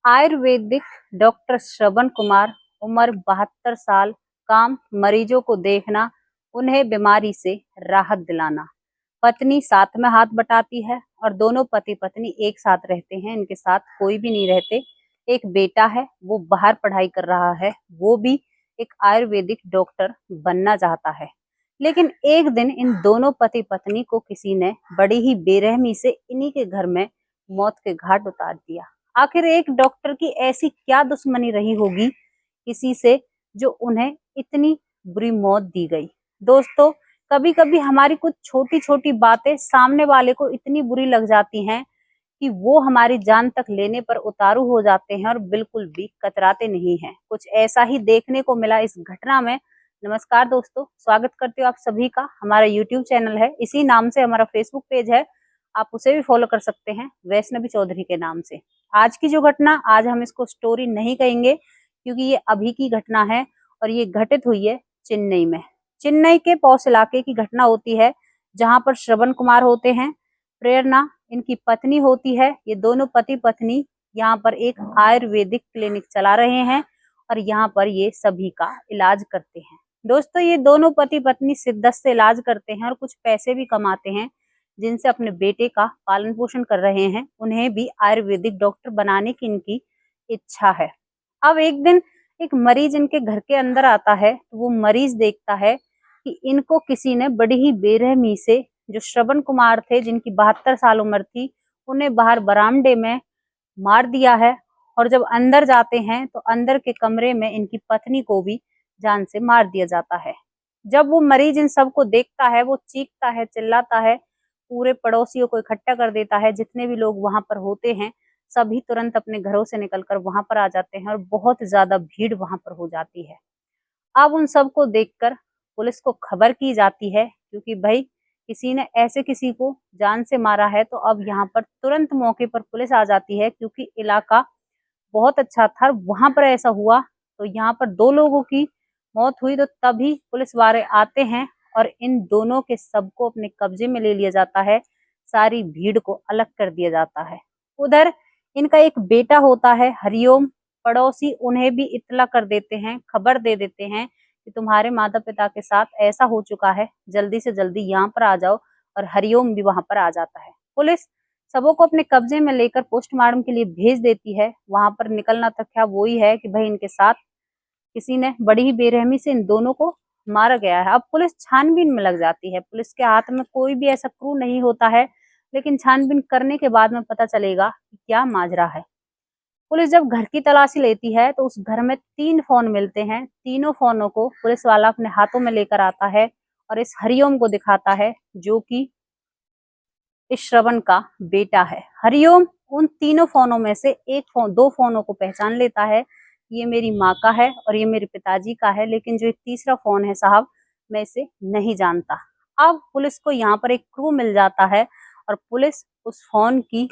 Ayurvedic doctor Shravan Kumar, उम्र 72 साल, काम मरीजों को देखना, उन्हें बीमारी से राहत दिलाना। पत्नी साथ में हाथ बटाती है और दोनों पति पत्नी एक साथ रहते हैं, इनके साथ कोई भी नहीं रहते। एक बेटा है, वो बाहर पढ़ाई कर रहा है, वो भी एक आयुर्वेदिक डॉक्टर बनना चाहता है। लेकिन एक दिन इन दोनों पति पत्नी को किसी ने बड़ी ही बेरहमी से इन्हीं के घर में मौत के घाट उतार दिया। आखिर एक डॉक्टर की ऐसी क्या दुश्मनी रही होगी किसी से जो उन्हें इतनी बुरी मौत दी गई। दोस्तों, कभी कभी हमारी कुछ छोटी छोटी बातें सामने वाले को इतनी बुरी लग जाती हैं कि वो हमारी जान तक लेने पर उतारू हो जाते हैं और बिल्कुल भी कतराते नहीं हैं। कुछ ऐसा ही देखने को मिला इस घटना में। नमस्कार दोस्तों, स्वागत करती हूँ आप सभी का। हमारा यूट्यूब चैनल है, इसी नाम से हमारा फेसबुक पेज है, आप उसे भी फॉलो कर सकते हैं, वैष्णवी चौधरी के नाम से। आज की जो घटना, आज हम इसको स्टोरी नहीं कहेंगे क्योंकि ये अभी की घटना है और ये घटित हुई है चेन्नई में। चेन्नई के पौष इलाके की घटना होती है, जहां पर श्रवण कुमार होते हैं, प्रेरणा इनकी पत्नी होती है। ये दोनों पति पत्नी यहाँ पर एक आयुर्वेदिक क्लिनिक चला रहे हैं और यहाँ पर ये सभी का इलाज करते हैं। दोस्तों, ये दोनों पति पत्नी शिद्दत से इलाज करते हैं और कुछ पैसे भी कमाते हैं, जिनसे अपने बेटे का पालन पोषण कर रहे हैं। उन्हें भी आयुर्वेदिक डॉक्टर बनाने की इनकी इच्छा है। अब एक दिन एक मरीज इनके घर के अंदर आता है, तो वो मरीज देखता है कि इनको किसी ने बड़ी ही बेरहमी से, जो श्रवण कुमार थे जिनकी 72 साल उम्र थी, उन्हें बाहर बरामदे में मार दिया है। और जब अंदर जाते हैं तो अंदर के कमरे में इनकी पत्नी को भी जान से मार दिया जाता है। जब वो मरीज इन सबको देखता है, वो चीखता है, चिल्लाता है, पूरे पड़ोसियों को इकट्ठा कर देता है। जितने भी लोग वहां पर होते हैं सभी तुरंत अपने घरों से निकलकर वहां पर आ जाते हैं और बहुत ज्यादा भीड़ वहां पर हो जाती है। अब उन सबको देखकर पुलिस को खबर की जाती है, क्योंकि भाई किसी ने ऐसे किसी को जान से मारा है। तो अब यहाँ पर तुरंत मौके पर पुलिस आ जाती है, क्योंकि इलाका बहुत अच्छा था। वहां पर ऐसा हुआ तो यहाँ पर 2 लोगों की मौत हुई, तो तभी पुलिस वाले आते हैं और इन दोनों के सबको अपने कब्जे में ले लिया जाता है। सारी भीड़ को अलग कर दिया जाता है। उधर इनका एक बेटा होता है हरिओम, पड़ोसी उन्हें भी इत्तला कर देते हैं, खबर दे देते हैं कि तुम्हारे माता पिता के साथ ऐसा हो चुका है, जल्दी से जल्दी यहाँ पर आ जाओ। और हरिओम भी वहां पर आ जाता है। पुलिस सबों को अपने कब्जे में लेकर पोस्टमार्टम के लिए भेज देती है। वहां पर निकलना तक क्या वो ही है कि भाई इनके साथ किसी ने बड़ी ही बेरहमी से इन दोनों को मारा गया है। अब पुलिस छानबीन में लग जाती है। पुलिस के हाथ में कोई भी ऐसा क्लू नहीं होता है, लेकिन छानबीन करने के बाद में पता चलेगा कि क्या माजरा है। पुलिस जब घर की तलाशी लेती है तो उस घर में 3 फोन मिलते हैं। तीनों फोनों को पुलिस वाला अपने हाथों में लेकर आता है और इस हरिओम को दिखाता है, जो कि इस श्रवण का बेटा है। हरिओम उन तीनों फोनों में से 2 फोनों को पहचान लेता है, ये मेरी माँ का है और ये मेरे पिताजी का है, लेकिन जो तीसरा फोन है साहब, मैं इसे नहीं जानता। अब पुलिस को यहाँ पर एक क्लू मिल जाता है और पुलिस उस फोन की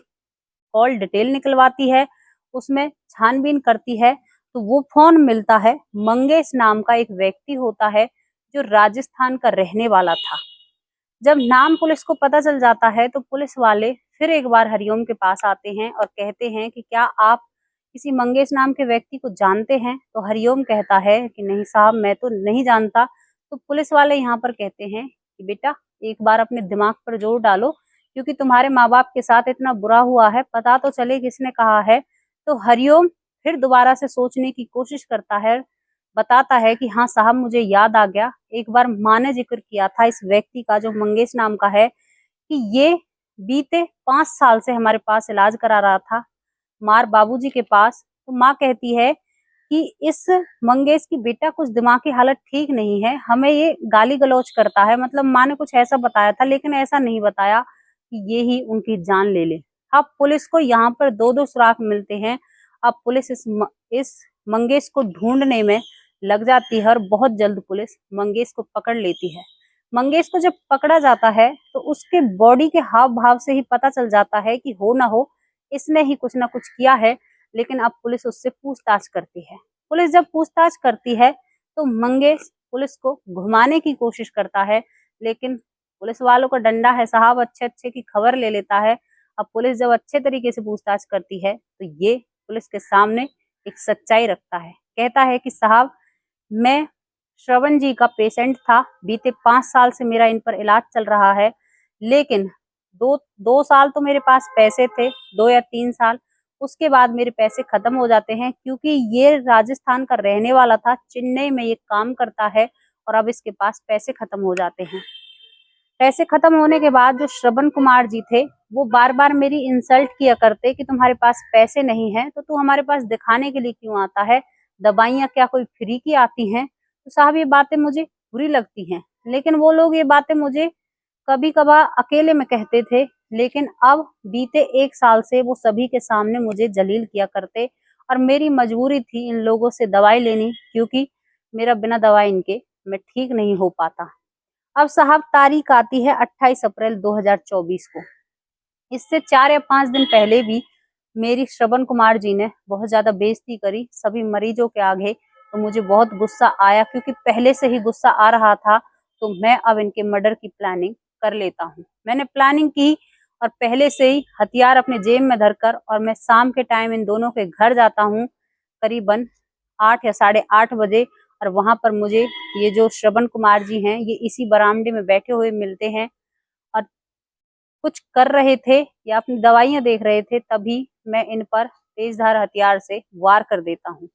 कॉल डिटेल निकलवाती है, उसमें छानबीन करती है। तो वो फोन मिलता है, मंगेश नाम का एक व्यक्ति होता है जो राजस्थान का रहने वाला था। जब नाम पुलिस को पता चल जाता है तो पुलिस वाले फिर एक बार हरिओम के पास आते हैं और कहते हैं कि क्या आप किसी मंगेश नाम के व्यक्ति को जानते हैं। तो हरिओम कहता है कि नहीं साहब, मैं तो नहीं जानता। तो पुलिस वाले यहाँ पर कहते हैं कि बेटा एक बार अपने दिमाग पर जोर डालो, क्योंकि तुम्हारे माँ बाप के साथ इतना बुरा हुआ है, पता तो चले किसने कहा है। तो हरिओम फिर दोबारा से सोचने की कोशिश करता है, बताता है कि हाँ साहब, मुझे याद आ गया, एक बार माँ ने जिक्र किया था इस व्यक्ति का, जो मंगेश नाम का है, कि ये बीते 5 साल से हमारे पास इलाज करा रहा था मार बाबूजी के पास। तो माँ कहती है कि इस मंगेश की बेटा कुछ दिमागी हालत ठीक नहीं है, हमें ये गाली गलौज करता है। मतलब माँ ने कुछ ऐसा बताया था, लेकिन ऐसा नहीं बताया कि ये ही उनकी जान ले ले। अब पुलिस को यहाँ पर 2-2 सुराग मिलते हैं। अब पुलिस इस मंगेश को ढूंढने में लग जाती है और बहुत जल्द पुलिस मंगेश को पकड़ लेती है। मंगेश को जब पकड़ा जाता है तो उसके बॉडी के हाव भाव से ही पता चल जाता है कि हो ना हो इसने ही कुछ ना कुछ किया है। लेकिन अब पुलिस उससे पूछताछ करती है। पुलिस जब पूछताछ करती है तो मंगेश पुलिस को घुमाने की कोशिश करता है, लेकिन पुलिस वालों का डंडा है साहब, अच्छे अच्छे की खबर ले लेता है। अब पुलिस जब अच्छे तरीके से पूछताछ करती है तो ये पुलिस के सामने एक सच्चाई रखता है। कहता है कि साहब, मैं श्रवण जी का पेशेंट था, बीते 5 साल से मेरा इन पर इलाज चल रहा है, लेकिन दो साल तो मेरे पास पैसे थे, 2 या 3 साल, उसके बाद मेरे पैसे खत्म हो जाते हैं, क्योंकि ये राजस्थान का रहने वाला था, चेन्नई में ये काम करता है और अब इसके पास पैसे खत्म हो जाते हैं। पैसे खत्म होने के बाद जो श्रवण कुमार जी थे, वो बार बार मेरी इंसल्ट किया करते कि तुम्हारे पास पैसे नहीं है तो तू हमारे पास दिखाने के लिए क्यों आता है, दवाइयाँ क्या कोई फ्री की आती हैं। तो साहब, ये बातें मुझे बुरी लगती हैं, लेकिन वो लोग ये बातें मुझे कभी कभार अकेले में कहते थे, लेकिन अब बीते 1 साल से वो सभी के सामने मुझे जलील किया करते और मेरी मजबूरी थी इन लोगों से दवाई लेनी, क्योंकि मेरा बिना दवाई इनके मैं ठीक नहीं हो पाता। अब साहब, तारीख आती है 28 अप्रैल 2024 को। इससे 4 या 5 दिन पहले भी मेरी श्रवण कुमार जी ने बहुत ज्यादा बेइज्जती करी सभी मरीजों के आगे। तो मुझे बहुत गुस्सा आया, क्योंकि पहले से ही गुस्सा आ रहा था, तो मैं अब इनके मर्डर की प्लानिंग कर लेता हूँ। मैंने प्लानिंग की और पहले से ही हथियार अपने जेब में धरकर और मैं शाम के टाइम इन दोनों के घर जाता हूँ, करीबन 8 या 8:30 बजे। और वहां पर मुझे ये जो श्रवण कुमार जी हैं, ये इसी बरामदे में बैठे हुए मिलते हैं और कुछ कर रहे थे या अपनी दवाइयां देख रहे थे। तभी मैं इन पर तेजधार हथियार से वार कर देता हूँ।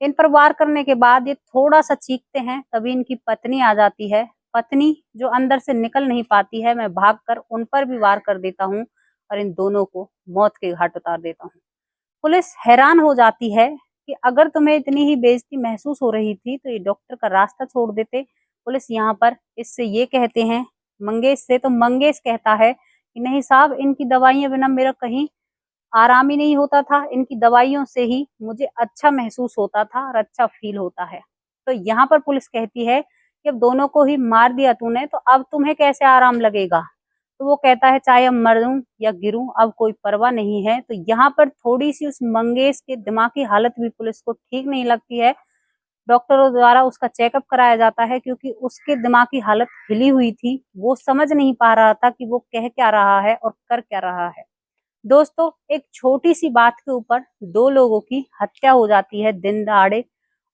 इन पर वार करने के बाद ये थोड़ा सा चीखते हैं, तभी इनकी पत्नी आ जाती है। पत्नी जो अंदर से निकल नहीं पाती है, मैं भागकर उन पर भी वार कर देता हूँ और इन दोनों को मौत के घाट उतार देता हूँ। पुलिस हैरान हो जाती है कि अगर तुम्हें इतनी ही बेइज्जती महसूस हो रही थी तो ये डॉक्टर का रास्ता छोड़ देते। पुलिस यहाँ पर इससे ये कहते हैं, मंगेश से, तो मंगेश कहता है कि नहीं साहब, इनकी दवाइयां बिना मेरा कहीं आराम ही नहीं होता था, इनकी दवाइयों से ही मुझे अच्छा महसूस होता था और अच्छा फील होता है। तो यहाँ पर पुलिस कहती है कि अब दोनों को ही मार दिया तूने, तो अब तुम्हें कैसे आराम लगेगा। तो वो कहता है, चाहे अब मरूं या गिरूं, अब कोई परवाह नहीं है। तो यहाँ पर थोड़ी सी उस मंगेश के दिमागी हालत भी पुलिस को ठीक नहीं लगती है। डॉक्टरों द्वारा उसका चेकअप कराया जाता है, क्योंकि उसके दिमाग की हालत हिली हुई थी, वो समझ नहीं पा रहा था कि वो कह क्या रहा है और कर क्या रहा है। दोस्तों, एक छोटी सी बात के ऊपर 2 लोगों की हत्या हो जाती है दिन दहाड़े।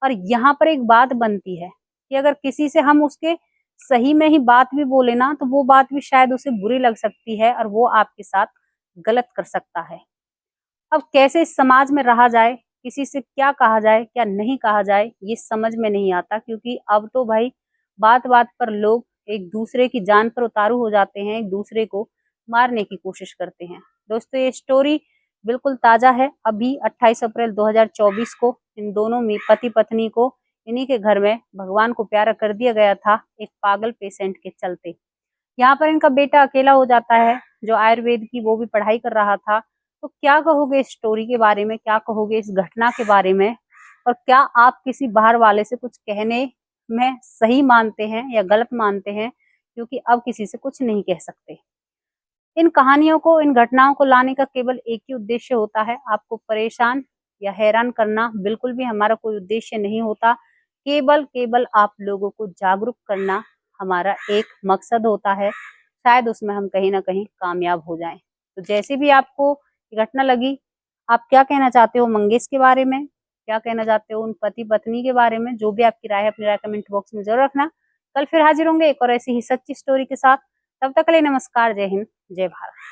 और यहाँ पर एक बात बनती है कि अगर किसी से हम उसके सही में ही बात भी बोले ना, तो वो बात भी शायद उसे बुरी लग सकती है और वो आपके साथ गलत कर सकता है। अब कैसे इस समाज में रहा जाए, किसी से क्या कहा जाए क्या नहीं कहा जाए, ये समझ में नहीं आता, क्योंकि अब तो भाई बात बात पर लोग एक दूसरे की जान पर उतारू हो जाते हैं, एक दूसरे को मारने की कोशिश करते हैं। दोस्तों, ये स्टोरी बिल्कुल ताजा है। अभी 28 अप्रैल 2024 को इन दोनों में पति पत्नी को इन्हीं के घर में भगवान को प्यारा कर दिया गया था, एक पागल पेशेंट के चलते। यहाँ पर इनका बेटा अकेला हो जाता है, जो आयुर्वेद की वो भी पढ़ाई कर रहा था। तो क्या कहोगे इस स्टोरी के बारे में, क्या कहोगे इस घटना के बारे में, और क्या आप किसी बाहर वाले से कुछ कहने में सही मानते हैं या गलत मानते हैं, क्योंकि अब किसी से कुछ नहीं कह सकते। इन कहानियों को, इन घटनाओं को लाने का केवल एक ही उद्देश्य होता है, आपको परेशान या हैरान करना। बिल्कुल भी हमारा कोई उद्देश्य नहीं होता, केवल केवल आप लोगों को जागरूक करना हमारा एक मकसद होता है। शायद उसमें हम कहीं ना कहीं कामयाब हो जाएं। तो जैसे भी आपको ये घटना लगी, आप क्या कहना चाहते हो मंगेश के बारे में, क्या कहना चाहते हो उन पति पत्नी के बारे में, जो भी आपकी राय है अपनी राय कमेंट बॉक्स में जरूर रखना। कल फिर हाजिर होंगे एक और ऐसी ही सच्ची स्टोरी के साथ। तब तक के लिए नमस्कार, जय हिंद, जय भारत।